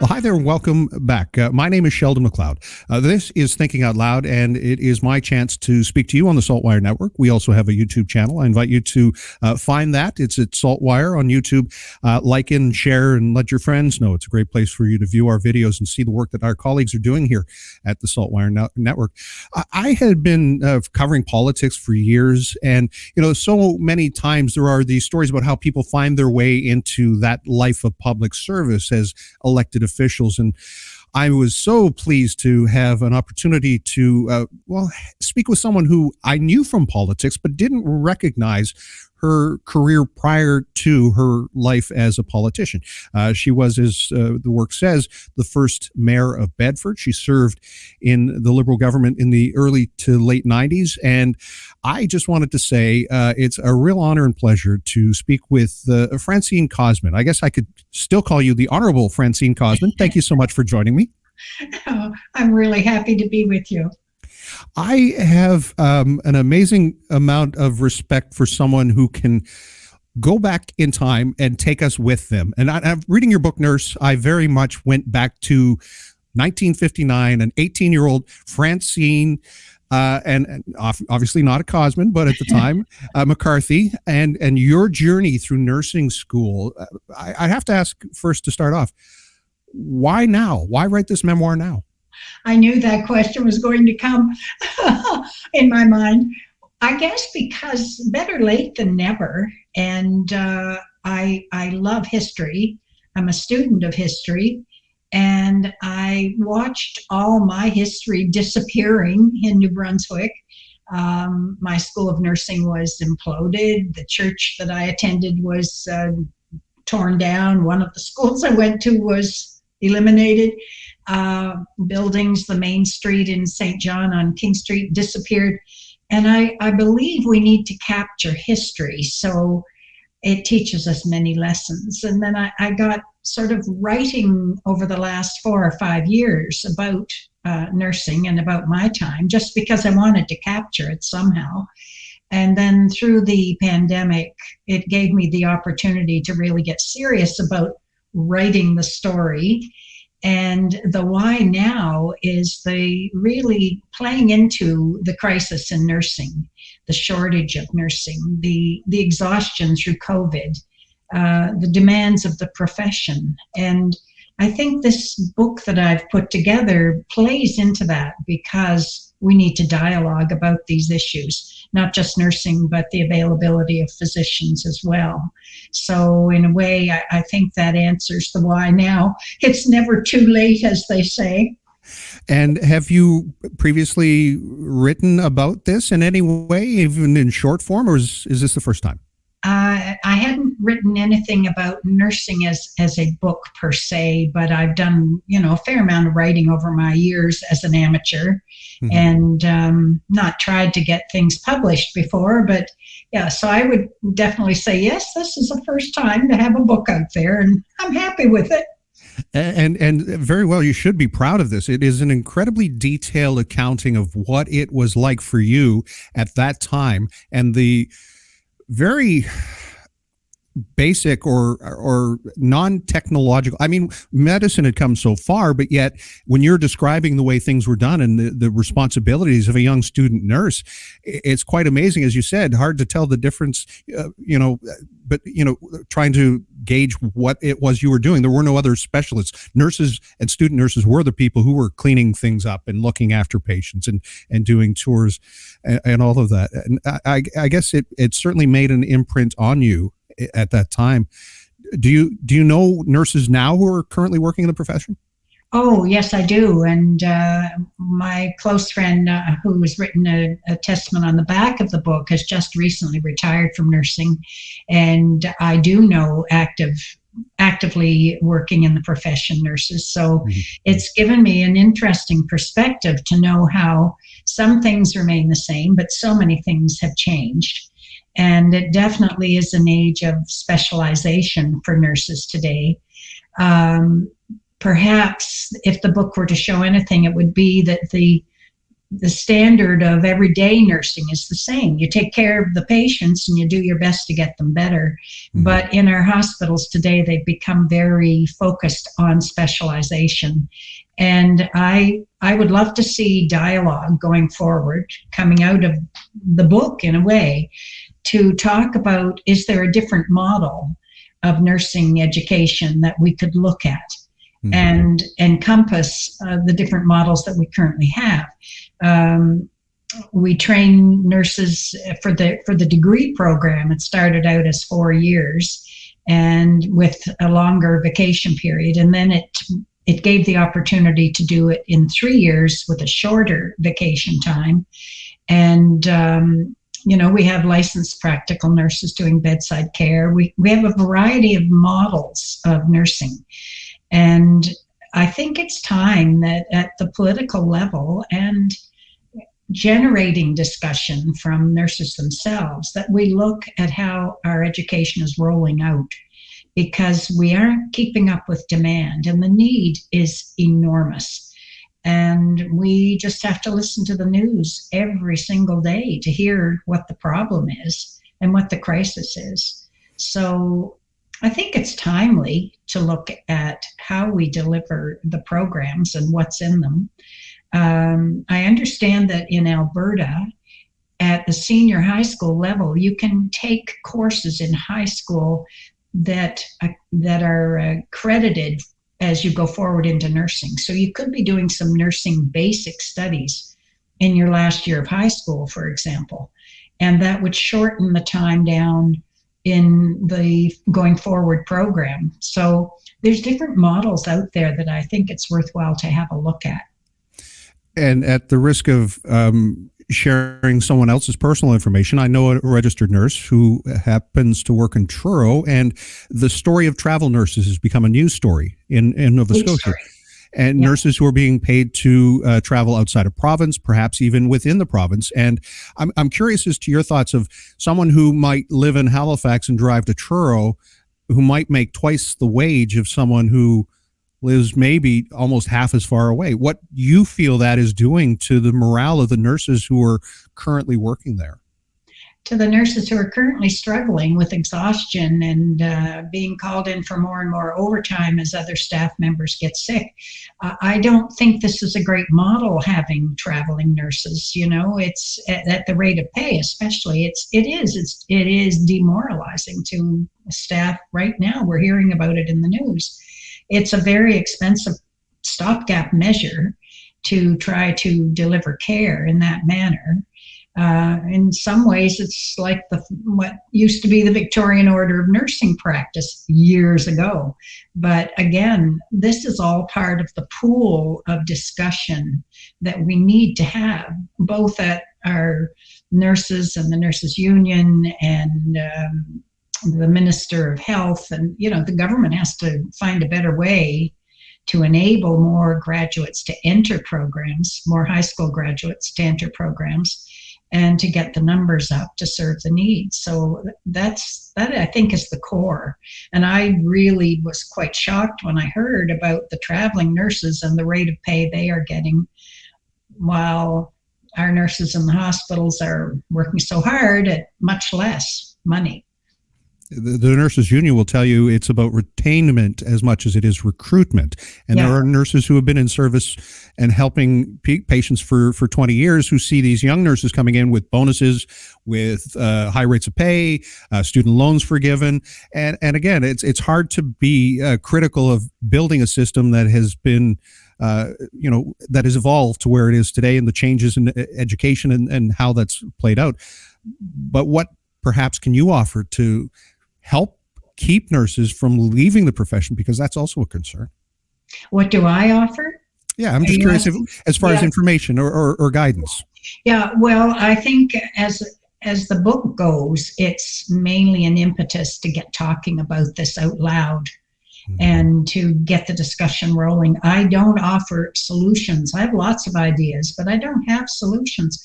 Well, hi there and welcome back. My name is Sheldon McLeod. This is Thinking Out Loud, and it is my chance to speak to you on the SaltWire Network. We also have a YouTube channel. I invite you to find that. It's at SaltWire on YouTube. Like and share and let your friends know. It's a great place for you to view our videos and see the work that our colleagues are doing here at the SaltWire Network. I had been covering politics for years, and so many times there are these stories about how people find their way into that life of public service as elected officials. And I was so pleased to have an opportunity to, speak with someone who I knew from politics, but didn't recognize her career prior to her life as a politician. She was, as the work says, the first mayor of Bedford. She served in the Liberal government in the early to late 90s. And I just wanted to say it's a real honor and pleasure to speak with Francene Cosman. I guess I could still call you the Honorable Francene Cosman. Thank you so much for joining me. Oh, I'm really happy to be with you. I have an amazing amount of respect for someone who can go back in time and take us with them. And I'm reading your book, Nurse. I very much went back to 1959, an 18-year-old Francene, and obviously not a Cosman, but at the time, McCarthy, and your journey through nursing school. I have to ask first to start off, why now? Why write this memoir now? I knew that question was going to come in my mind. I guess because better late than never. And I love history. I'm a student of history. And I watched all my history disappearing in New Brunswick. My school of nursing was imploded. The church that I attended was torn down. One of the schools I went to was eliminated. Buildings, the main street in St. John on King Street disappeared. And I believe we need to capture history. So it teaches us many lessons. And then I got sort of writing over the last 4 or 5 years about nursing and about my time, just because I wanted to capture it somehow. And then through the pandemic, it gave me the opportunity to really get serious about writing the story. And the why now is the really playing into the crisis in nursing, the shortage of nursing, the exhaustion through COVID, the demands of the profession. And I think this book that I've put together plays into that, because we need to dialogue about these issues, not just nursing, but the availability of physicians as well. So in a way, I think that answers the why now. It's never too late, as they say. And have you previously written about this in any way, even in short form, or is this the first time? I hadn't written anything about nursing as a book per se, but I've done, a fair amount of writing over my years as an amateur, and not tried to get things published before. But yeah, so I would definitely say, yes, this is the first time to have a book out there, and I'm happy with it. And very well, you should be proud of this. It is an incredibly detailed accounting of what it was like for you at that time, and the very basic or non-technological. I mean, medicine had come so far, but yet when you're describing the way things were done and the responsibilities of a young student nurse, it's quite amazing. As you said, hard to tell the difference, but trying to gauge what it was you were doing. There were no other specialists. Nurses and student nurses were the people who were cleaning things up and looking after patients and doing tours and all of that. And I guess it certainly made an imprint on you at that time. Do you know nurses now who are currently working in the profession? Oh, yes, I do. And my close friend who has written a testament on the back of the book has just recently retired from nursing. And I do know actively working in the profession nurses. So it's given me an interesting perspective to know how some things remain the same, but so many things have changed. And it definitely is an age of specialization for nurses today. Perhaps if the book were to show anything, it would be that the the standard of everyday nursing is the same. You take care of the patients and you do your best to get them better. Mm-hmm. But in our hospitals today, they've become very focused on specialization. And I would love to see dialogue going forward, coming out of the book in a way, to talk about, is there a different model of nursing education that we could look at? Mm-hmm. And encompass the different models that we currently have. We train nurses for the degree program. It started out as 4 years, and with a longer vacation period, and then it gave the opportunity to do it in 3 years with a shorter vacation time. And we have licensed practical nurses doing bedside care. We have a variety of models of nursing. And I think it's time that at the political level and generating discussion from nurses themselves, that we look at how our education is rolling out, because we aren't keeping up with demand and the need is enormous. And we just have to listen to the news every single day to hear what the problem is and what the crisis is. So I think it's timely to look at how we deliver the programs and what's in them. I understand that in Alberta, at the senior high school level, you can take courses in high school that are accredited as you go forward into nursing. So you could be doing some nursing basic studies in your last year of high school, for example, and that would shorten the time down in the going forward program. So there's different models out there that I think it's worthwhile to have a look at. And at the risk of sharing someone else's personal information, I know a registered nurse who happens to work in Truro, and the story of travel nurses has become a news story in Nova Scotia. And nurses who are being paid to travel outside of province, perhaps even within the province. And I'm curious as to your thoughts of someone who might live in Halifax and drive to Truro, who might make twice the wage of someone who lives maybe almost half as far away. What you feel that is doing to the morale of the nurses who are currently working there? To the nurses who are currently struggling with exhaustion and being called in for more and more overtime as other staff members get sick. I don't think this is a great model, having traveling nurses. It's at the rate of pay, especially. It is demoralizing to staff right now. We're hearing about it in the news. It's a very expensive stopgap measure to try to deliver care in that manner. In some ways, it's like what used to be the Victorian Order of Nursing practice years ago. But again, this is all part of the pool of discussion that we need to have, both at our nurses and the nurses union and the Minister of Health. And, the government has to find a better way to enable more graduates to enter programs, more high school graduates to enter programs, and to get the numbers up to serve the needs. So that I think is the core. And I really was quite shocked when I heard about the traveling nurses and the rate of pay they are getting, while our nurses in the hospitals are working so hard at much less money. The nurses union will tell you it's about retainment as much as it is recruitment. And there are nurses who have been in service and helping patients for 20 years who see these young nurses coming in with bonuses, with high rates of pay, student loans forgiven. And again, it's hard to be critical of building a system that has been that has evolved to where it is today, and the changes in education and how that's played out. But what perhaps can you offer to help keep nurses from leaving the profession, because that's also a concern? What do I offer? Yeah, I'm just curious as far as information or guidance. Yeah, well, I think as the book goes, it's mainly an impetus to get talking about this out loud and to get the discussion rolling. I don't offer solutions. I have lots of ideas, but I don't have solutions.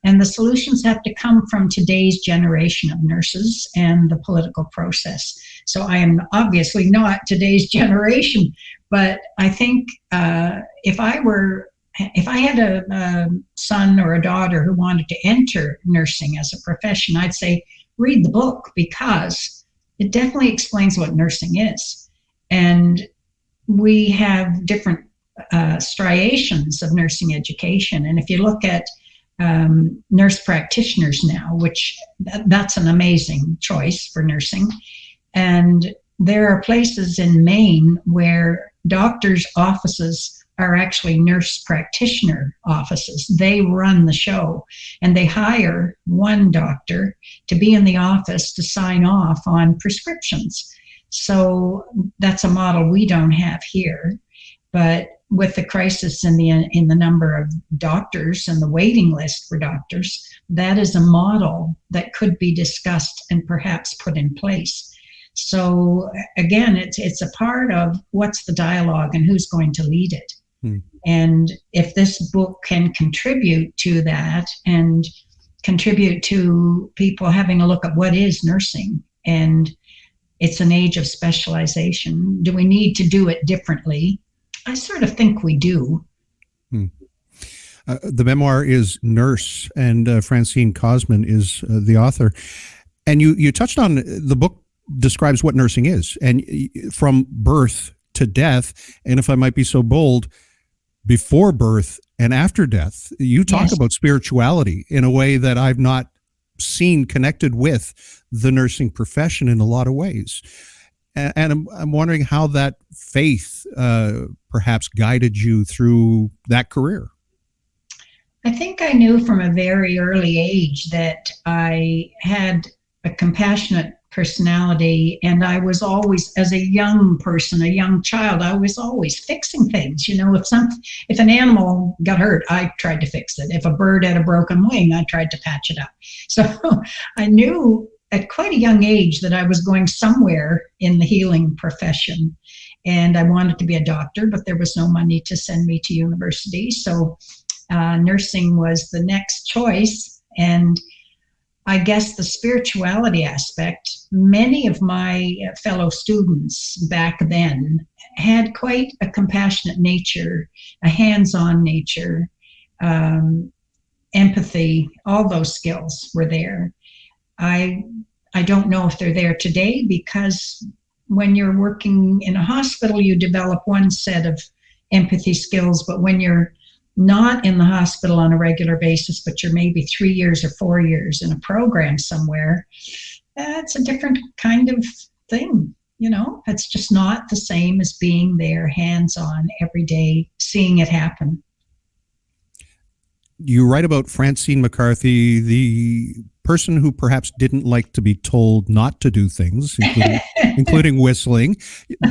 And the solutions have to come from today's generation of nurses and the political process. So I am obviously not today's generation, but I think if I were if I had a son or a daughter who wanted to enter nursing as a profession, I'd say read the book, because it definitely explains what nursing is. And we have different striations of nursing education. And if you look at nurse practitioners now, which that's an amazing choice for nursing. And there are places in Maine where doctors' offices are actually nurse practitioner offices. They run the show, and they hire one doctor to be in the office to sign off on prescriptions. So that's a model we don't have here. But with the crisis in the number of doctors and the waiting list for doctors, that is a model that could be discussed and perhaps put in place. So again, it's a part of what's the dialogue and who's going to lead it. And if this book can contribute to that and contribute to people having a look at what is nursing, and it's an age of specialization. Do we need to do it differently? I sort of think we do. The memoir is Nurse, and Francene Cosman is the author. And you touched on the book describes what nursing is, and from birth to death, and if I might be so bold, before birth and after death. You talk about spirituality in a way that I've not seen connected with the nursing profession in a lot of ways. And I'm wondering how that faith perhaps guided you through that career. I think I knew from a very early age that I had a compassionate personality, and I was always, as a young person, a young child, I was always fixing things. You know, if an animal got hurt, I tried to fix it. If a bird had a broken wing, I tried to patch it up. So I knew at quite a young age that I was going somewhere in the healing profession, and I wanted to be a doctor, but there was no money to send me to university. So nursing was the next choice. And I guess the spirituality aspect, many of my fellow students back then had quite a compassionate nature, a hands-on nature, empathy, all those skills were there. I don't know if they're there today, because when you're working in a hospital, you develop one set of empathy skills, but when you're not in the hospital on a regular basis, but you're maybe 3 years or 4 years in a program somewhere, that's a different kind of thing. You know, it's just not the same as being there hands-on every day, seeing it happen. You write about Francine McCarthy, the person who perhaps didn't like to be told not to do things, including whistling,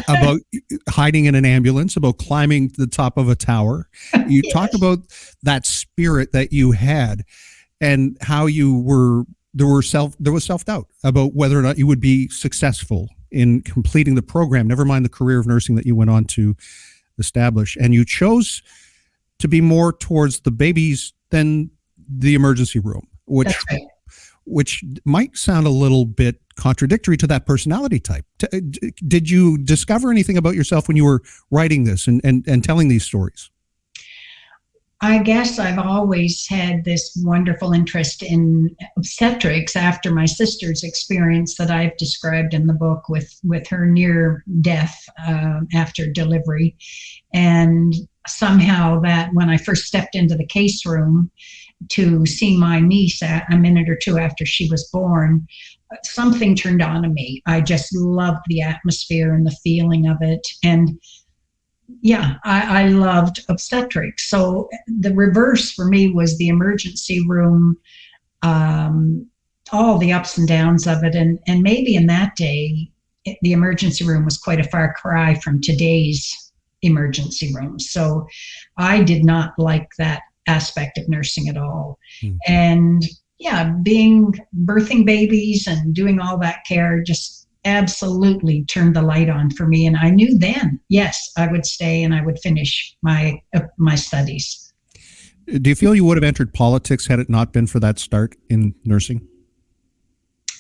about hiding in an ambulance, about climbing to the top of a tower. You talk about that spirit that you had, and how there was self-doubt about whether or not you would be successful in completing the program, never mind the career of nursing that you went on to establish. And you chose to be more towards the babies than the emergency room, which might sound a little bit contradictory to that personality type. Did you discover anything about yourself when you were writing this and telling these stories? I guess I've always had this wonderful interest in obstetrics after my sister's experience that I've described in the book with her near death after delivery. And somehow that when I first stepped into the case room to see my niece a minute or two after she was born, something turned on in me. I just loved the atmosphere and the feeling of it. And yeah, I loved obstetrics. So the reverse for me was the emergency room, all the ups and downs of it. And maybe in that day, the emergency room was quite a far cry from today's emergency rooms. So I did not like that aspect of nursing at all. Mm-hmm. And yeah, birthing babies and doing all that care just absolutely turned the light on for me. And I knew then, yes, I would stay and I would finish my studies. Do you feel you would have entered politics had it not been for that start in nursing?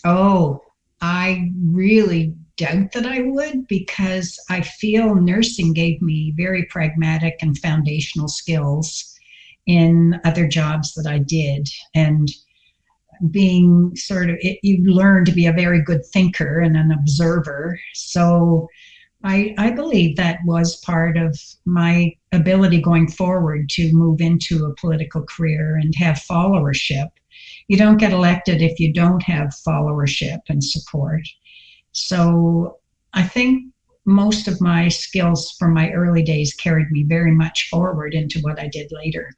Oh, I really doubt that I would, because I feel nursing gave me very pragmatic and foundational skills in other jobs that I did. And being you learn to be a very good thinker and an observer. So I believe that was part of my ability going forward to move into a political career and have followership. You don't get elected if you don't have followership and support. So I think most of my skills from my early days carried me very much forward into what I did later.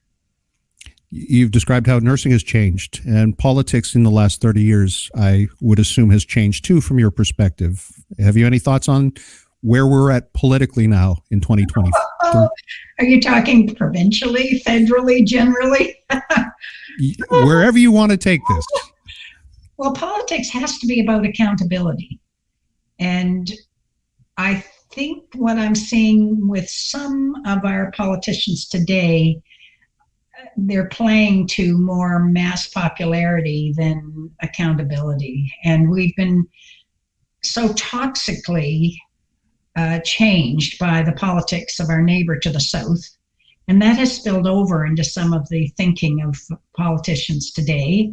You've described how nursing has changed, and politics in the last 30 years, I would assume, has changed too from your perspective. Have you any thoughts on where we're at politically now in 2020? Are you talking provincially, federally, generally? Wherever you want to take this. Well, politics has to be about accountability. And I think what I'm seeing with some of our politicians today, they're playing to more mass popularity than accountability. And we've been so toxically changed by the politics of our neighbor to the south. And that has spilled over into some of the thinking of politicians today.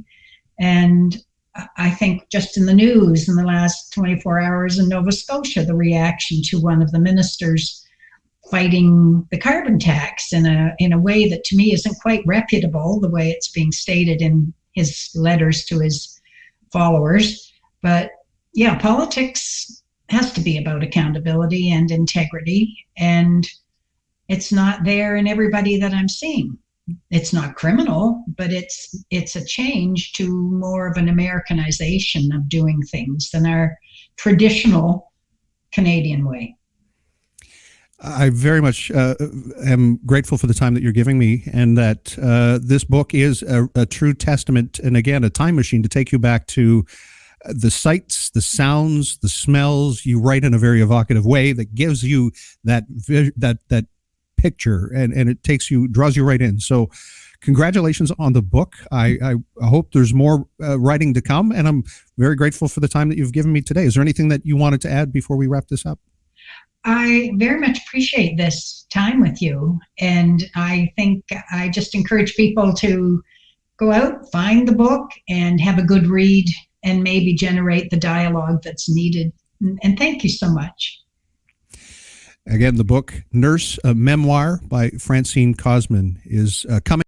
And I think just in the news in the last 24 hours in Nova Scotia, the reaction to one of the ministers fighting the carbon tax in a way that to me isn't quite reputable, the way it's being stated in his letters to his followers. But yeah, politics has to be about accountability and integrity, and it's not there in everybody that I'm seeing. It's not criminal, but it's a change to more of an Americanization of doing things than our traditional Canadian way. I very much am grateful for the time that you're giving me, and that this book is a true testament, and again, a time machine to take you back to the sights, the sounds, the smells. You write in a very evocative way that gives you that picture, and it draws you right in. So congratulations on the book. I hope there's more writing to come, and I'm very grateful for the time that you've given me today. Is there anything that you wanted to add before we wrap this up? I very much appreciate this time with you, and I think I just encourage people to go out, find the book, and have a good read, and maybe generate the dialogue that's needed. And thank you so much. Again, the book, Nurse, a Memoir by Francene Cosman, is coming.